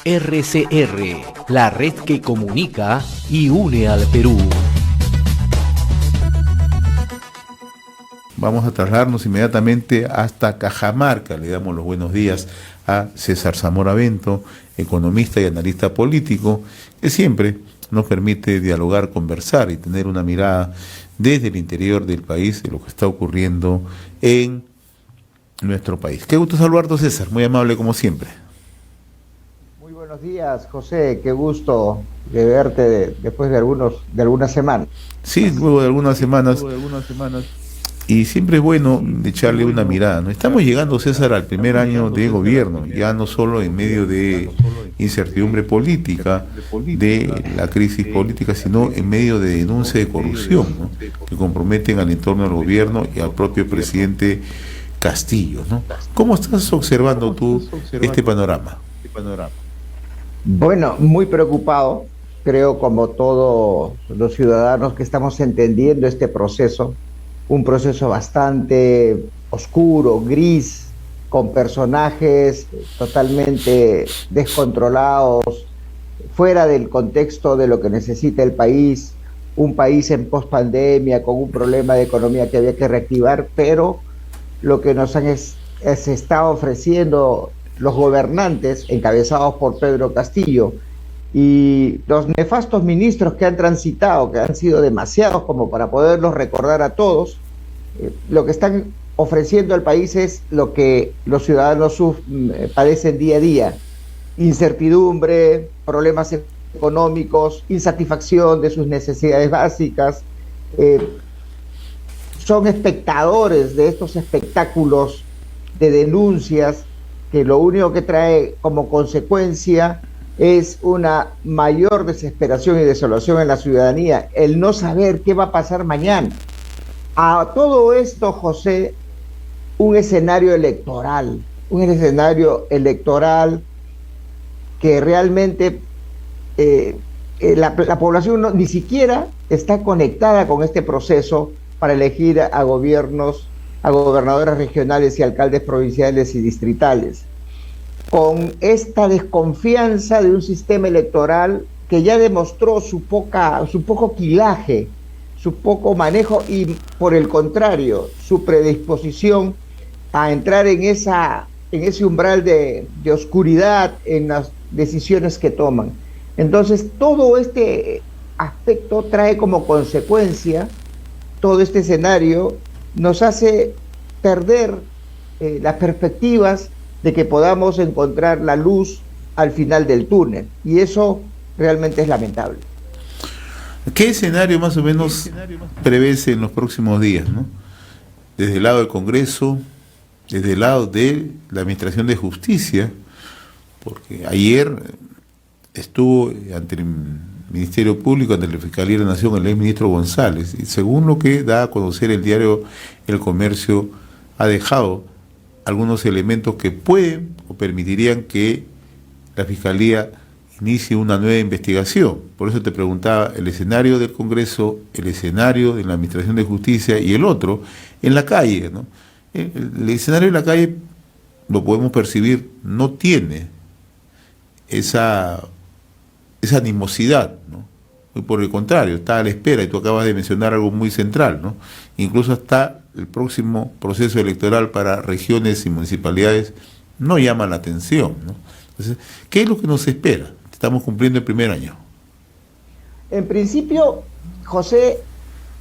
RCR, la red que comunica y une al Perú. Vamos a trasladarnos inmediatamente hasta Cajamarca. Le damos los buenos días a César Zamora Bento, economista y analista político, que siempre nos permite dialogar, conversar y tener una mirada desde el interior del país de lo que está ocurriendo en nuestro país. Qué gusto saludarte, César, muy amable como siempre. Muy buenos días, José, qué gusto de verte después de algunas semanas. Sí, luego de algunas semanas. Y siempre es bueno echarle una mirada, ¿no? Estamos llegando, César, al primer año de gobierno, ya no solo en medio de incertidumbre política, de la crisis política, sino en medio de denuncia de corrupción, ¿no?, que comprometen al entorno del gobierno y al propio presidente Castillo, ¿no? ¿Cómo estás observando tú este panorama? Bueno, muy preocupado, creo, como todos los ciudadanos que estamos entendiendo este proceso, un proceso bastante oscuro, gris, con personajes totalmente descontrolados, fuera del contexto de lo que necesita el país, un país en pospandemia, con un problema de economía que había que reactivar, pero lo que se está ofreciendo los gobernantes, encabezados por Pedro Castillo, y los nefastos ministros que han transitado, que han sido demasiados como para poderlos recordar a todos, lo que están ofreciendo al país es lo que los ciudadanos padecen día a día: incertidumbre, problemas económicos, insatisfacción de sus necesidades básicas. Son espectadores de estos espectáculos de denuncias que lo único que trae como consecuencia es una mayor desesperación y desolación en la ciudadanía, el no saber qué va a pasar mañana. A todo esto, José, un escenario electoral que realmente la población ni siquiera está conectada con este proceso para elegir a gobernadores regionales y alcaldes provinciales y distritales, con esta desconfianza de un sistema electoral que ya demostró su poco quilaje, su poco manejo y, por el contrario, su predisposición a entrar en ese umbral de oscuridad en las decisiones que toman. Entonces, todo este aspecto trae como consecuencia, todo este escenario nos hace perder las perspectivas de que podamos encontrar la luz al final del túnel, y eso realmente es lamentable. ¿Qué escenario más o menos prevés en los próximos días, ¿no? Desde el lado del Congreso, desde el lado de la Administración de Justicia, porque ayer estuvo ante el Ministerio Público, ante la Fiscalía de la Nación, el exministro González, y según lo que da a conocer el diario El Comercio, ha dejado algunos elementos que pueden o permitirían que la Fiscalía inicie una nueva investigación. Por eso te preguntaba el escenario del Congreso, el escenario de la Administración de Justicia y el otro en la calle, ¿no? El escenario de la calle, lo podemos percibir, no tiene esa animosidad, ¿no? Muy por el contrario, está a la espera, y tú acabas de mencionar algo muy central, ¿no? Incluso hasta el próximo proceso electoral para regiones y municipalidades no llama la atención, ¿no? Entonces, ¿qué es lo que nos espera? Estamos cumpliendo el primer año. En principio, José,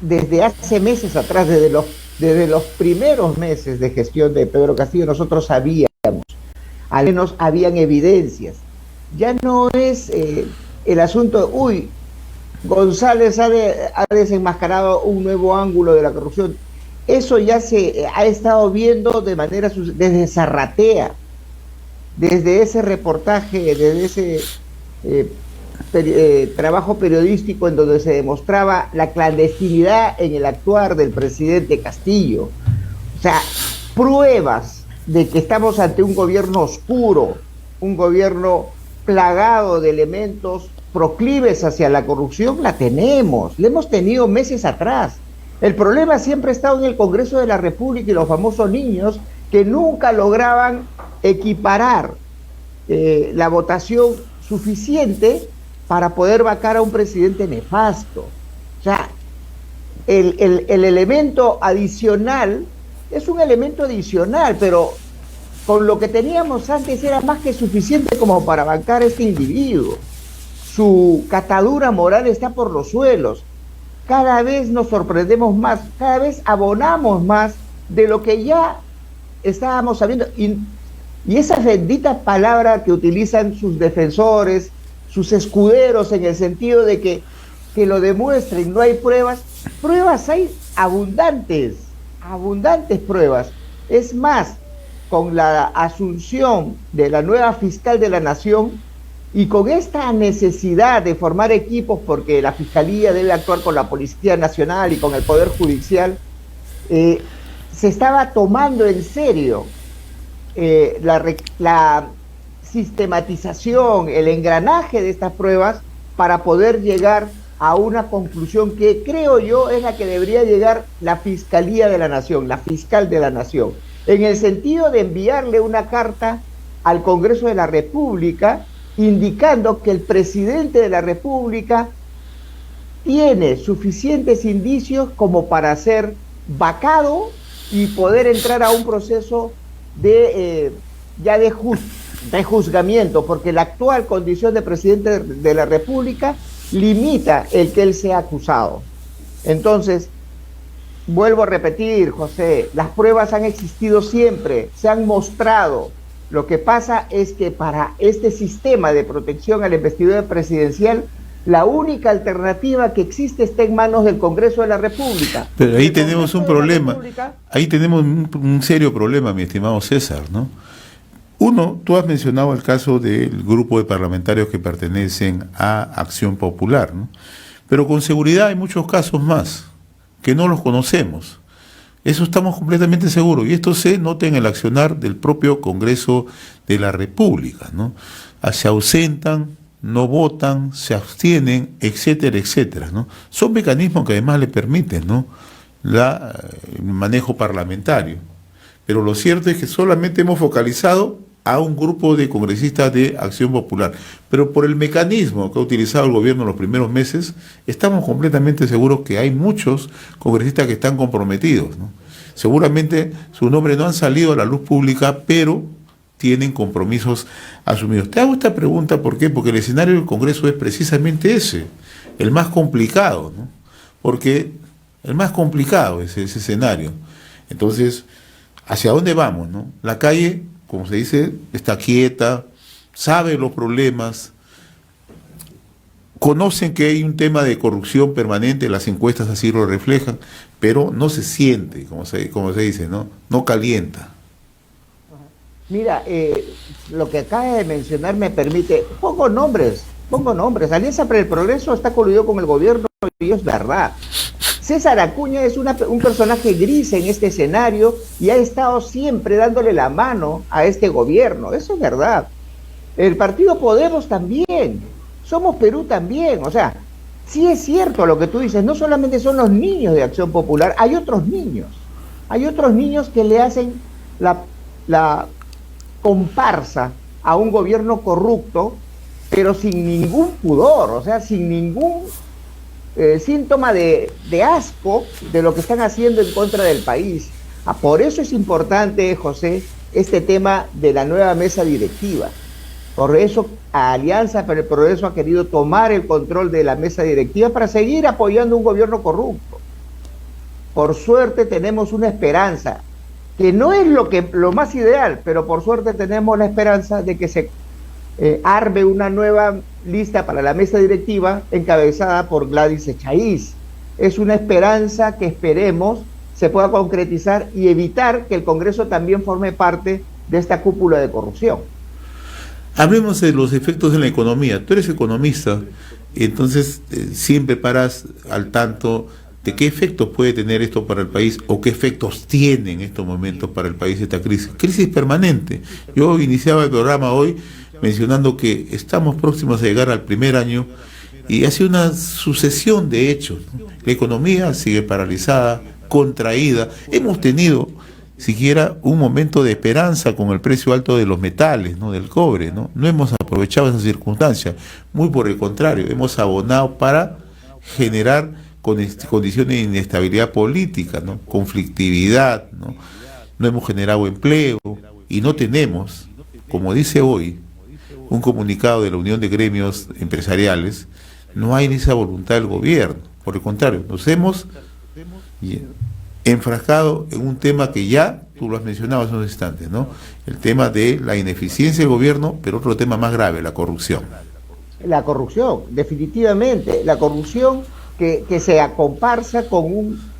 desde hace meses atrás, desde los primeros meses de gestión de Pedro Castillo, nosotros sabíamos, al menos habían evidencias. Ya no es el asunto, González ha desenmascarado un nuevo ángulo de la corrupción. Eso ya se ha estado viendo desde Zarratea, desde ese reportaje, desde ese trabajo periodístico en donde se demostraba la clandestinidad en el actuar del presidente Castillo. O sea, pruebas de que estamos ante un gobierno oscuro, un gobierno plagado de elementos proclives hacia la corrupción, la hemos tenido meses atrás. El problema siempre ha estado en el Congreso de la República y los famosos niños que nunca lograban equiparar la votación suficiente para poder vacar a un presidente nefasto. O sea, el elemento adicional es un elemento adicional, pero con lo que teníamos antes era más que suficiente como para bancar a este individuo. Su catadura moral está por los suelos. Cada vez nos sorprendemos más, cada vez abonamos más de lo que ya estábamos sabiendo. Y esa bendita palabra que utilizan sus defensores, sus escuderos, en el sentido de que lo demuestren, no hay pruebas. Pruebas hay abundantes pruebas. Es más, con la asunción de la nueva fiscal de la Nación y con esta necesidad de formar equipos, porque la Fiscalía debe actuar con la Policía Nacional y con el Poder Judicial, se estaba tomando en serio la sistematización, el engranaje de estas pruebas para poder llegar a una conclusión que creo yo es la que debería llegar la Fiscalía de la Nación, la fiscal de la Nación, en el sentido de enviarle una carta al Congreso de la República indicando que el presidente de la República tiene suficientes indicios como para ser vacado y poder entrar a un proceso de juzgamiento, porque la actual condición de presidente de la República limita el que él sea acusado. Entonces, vuelvo a repetir, José, las pruebas han existido siempre, se han mostrado. Lo que pasa es que para este sistema de protección a la investidura presidencial, la única alternativa que existe está en manos del Congreso de la República. Pero ahí tenemos un problema, ahí tenemos un serio problema, mi estimado César, ¿no? Uno, tú has mencionado el caso del grupo de parlamentarios que pertenecen a Acción Popular, ¿no? Pero con seguridad hay muchos casos más que no los conocemos. Eso estamos completamente seguros, y esto se nota en el accionar del propio Congreso de la República, ¿no? Se ausentan, no votan, se abstienen, etcétera, etcétera, ¿no? Son mecanismos que además le permiten, ¿no?, el manejo parlamentario. Pero lo cierto es que solamente hemos focalizado a un grupo de congresistas de Acción Popular. Pero por el mecanismo que ha utilizado el gobierno en los primeros meses, estamos completamente seguros que hay muchos congresistas que están comprometidos, ¿no? Seguramente su nombre no han salido a la luz pública, pero tienen compromisos asumidos. Te hago esta pregunta, ¿por qué? Porque el escenario del Congreso es precisamente ese, el más complicado, ¿no? Porque el más complicado es ese escenario. Entonces, ¿hacia dónde vamos, no? La calle, como se dice, está quieta, sabe los problemas, conocen que hay un tema de corrupción permanente, las encuestas así lo reflejan, pero no se siente, como se dice, no calienta. Mira, lo que acaba de mencionar me permite, pongo nombres. Alianza para el Progreso está coludido con el gobierno y es verdad. César Acuña es un personaje gris en este escenario y ha estado siempre dándole la mano a este gobierno, eso es verdad. El partido Podemos también, Somos Perú también, o sea, sí es cierto lo que tú dices, no solamente son los niños de Acción Popular, hay otros niños que le hacen la comparsa a un gobierno corrupto, pero sin ningún pudor, o sea, sin ningún síntoma de asco de lo que están haciendo en contra del país. Por eso es importante, José, este tema de la nueva mesa directiva. Por eso Alianza para el Progreso ha querido tomar el control de la mesa directiva para seguir apoyando un gobierno corrupto. Por suerte tenemos una esperanza, que no es lo más ideal, pero por suerte tenemos la esperanza de que se arme una nueva lista para la mesa directiva encabezada por Gladys Echaíz. Es una esperanza que esperemos se pueda concretizar y evitar que el Congreso también forme parte de esta cúpula de corrupción. Hablemos de los efectos en la economía. Tú eres economista, entonces siempre paras al tanto de qué efectos puede tener esto para el país o qué efectos tiene en estos momentos para el país esta crisis permanente. Yo iniciaba el programa hoy mencionando que estamos próximos a llegar al primer año y ha sido una sucesión de hechos, ¿no? La economía sigue paralizada, contraída. Hemos tenido siquiera un momento de esperanza con el precio alto de los metales, ¿no? Del cobre, ¿no? No hemos aprovechado esa circunstancia, muy por el contrario, hemos abonado para generar condiciones de inestabilidad política, ¿no? Conflictividad, ¿no? No hemos generado empleo y no tenemos, como dice hoy un comunicado de la Unión de Gremios Empresariales, no hay esa voluntad del gobierno. Por el contrario, nos hemos enfrascado en un tema que ya tú lo has mencionado hace unos instantes, ¿no? El tema de la ineficiencia del gobierno, pero otro tema más grave, la corrupción. La corrupción, definitivamente, la corrupción que se comparsa con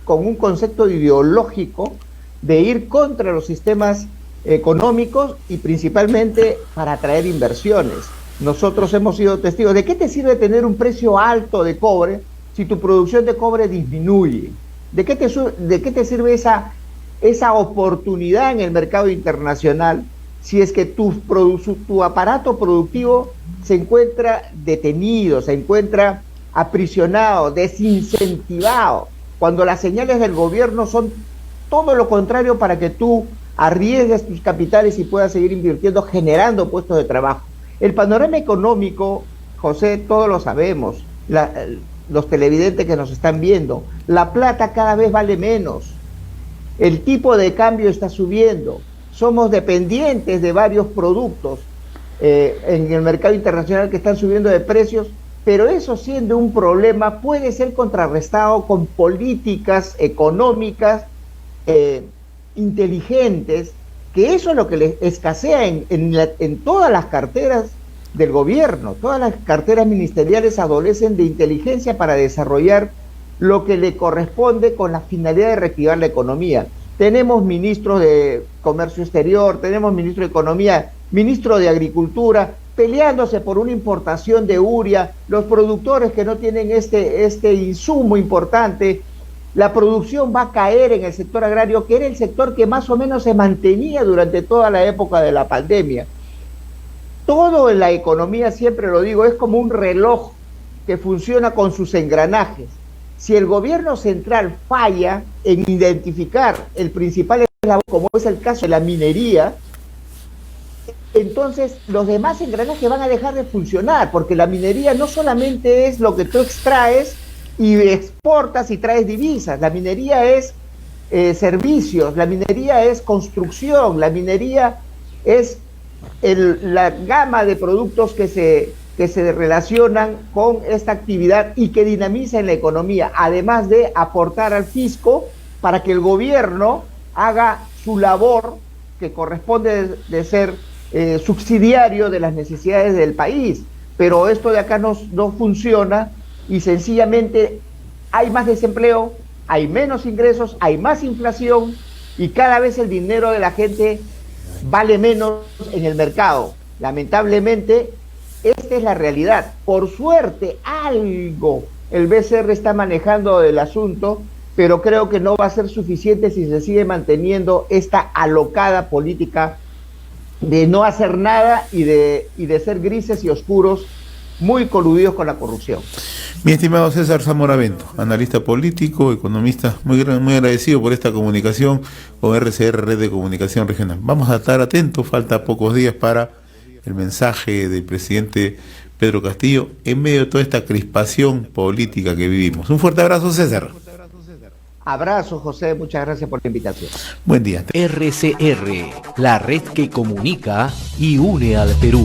un concepto ideológico de ir contra los sistemas económicos y principalmente para atraer inversiones. Nosotros hemos sido testigos. ¿De qué te sirve tener un precio alto de cobre si tu producción de cobre disminuye? ¿De qué te sirve esa oportunidad en el mercado internacional si es que tu aparato productivo se encuentra detenido, se encuentra aprisionado, desincentivado, cuando las señales del gobierno son todo lo contrario para que tú arriesgues tus capitales y puedas seguir invirtiendo, generando puestos de trabajo? El panorama económico, José, todos lo sabemos, los televidentes que nos están viendo, la plata cada vez vale menos, el tipo de cambio está subiendo, somos dependientes de varios productos en el mercado internacional que están subiendo de precios, pero eso, siendo un problema, puede ser contrarrestado con políticas económicas inteligentes, que eso es lo que les escasea en todas las carteras del gobierno. Todas las carteras ministeriales adolecen de inteligencia para desarrollar lo que le corresponde con la finalidad de reactivar la economía. Tenemos ministros de Comercio Exterior, tenemos ministro de Economía, ministro de Agricultura, peleándose por una importación de urea, los productores que no tienen este insumo importante. La producción va a caer en el sector agrario, que era el sector que más o menos se mantenía durante toda la época de la pandemia. Todo en la economía, siempre lo digo, es como un reloj que funciona con sus engranajes. Si el gobierno central falla en identificar el principal eslabón, como es el caso de la minería, entonces los demás engranajes van a dejar de funcionar, porque la minería no solamente es lo que tú extraes y exportas y traes divisas. La minería es servicios, la minería es construcción, la minería es la gama de productos que se relacionan con esta actividad y que dinamizan la economía, además de aportar al fisco para que el gobierno haga su labor, que corresponde de ser subsidiario de las necesidades del país. Pero esto de acá no funciona, y sencillamente hay más desempleo, hay menos ingresos, hay más inflación, y cada vez el dinero de la gente vale menos en el mercado. Lamentablemente, esta es la realidad. Por suerte, algo el BCR está manejando del asunto, pero creo que no va a ser suficiente si se sigue manteniendo esta alocada política de no hacer nada y de ser grises y oscuros, muy coludidos con la corrupción. Mi estimado César Zamora Bento, analista político, economista, muy agradecido por esta comunicación con RCR, Red de Comunicación Regional. Vamos a estar atentos, falta pocos días para el mensaje del presidente Pedro Castillo en medio de toda esta crispación política que vivimos. Un fuerte abrazo, César. Abrazo, José, muchas gracias por la invitación. Buen día. RCR, la red que comunica y une al Perú.